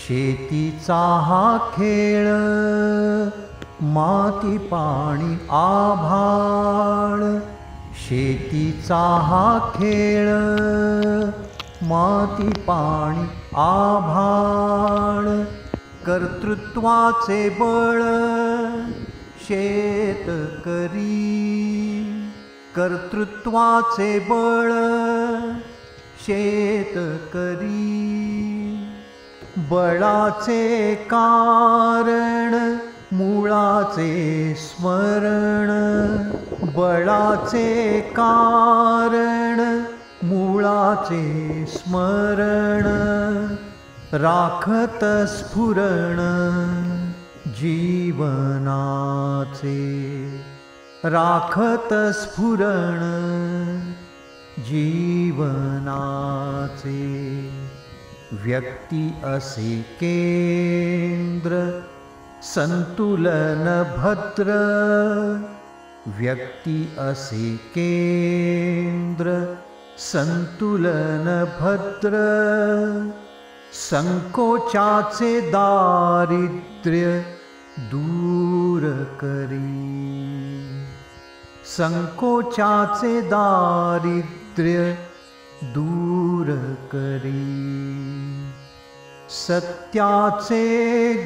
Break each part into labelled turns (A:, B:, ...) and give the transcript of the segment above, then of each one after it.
A: शेतीचा हा खेळ, माती पाणी आभाळ. शेतीचा हा खेळ, माती पाणी आभाळ. कर्तृत्वाचे बळ शेतकरी, कर्तृत्वाचे बळ शेतकरी. बळाचे कारण मुळाचे स्मरण, बळाचे कारण मुळाचे स्मरण. राखत स्फुरण जीवनाचे, राखत स्फुरण जीवनाचे. व्यक्ती असे केंद्र संतुलन भद्र, व्यक्ती असे केंद्र संतुलन भद्र. संकोचाचे दारिद्र्य दूर करी, संकोचाचे दारिद्र्य दूर करी. सत्याचे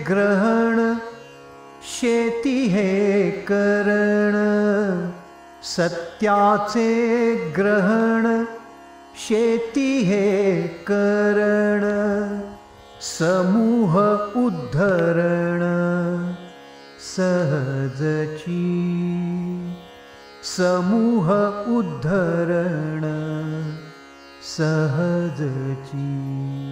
A: ग्रहण शेती हे करण, सत्याचे ग्रहण शेती हे करण. समूह उद्धरण सहजची, समूह उद्धरण सहजची.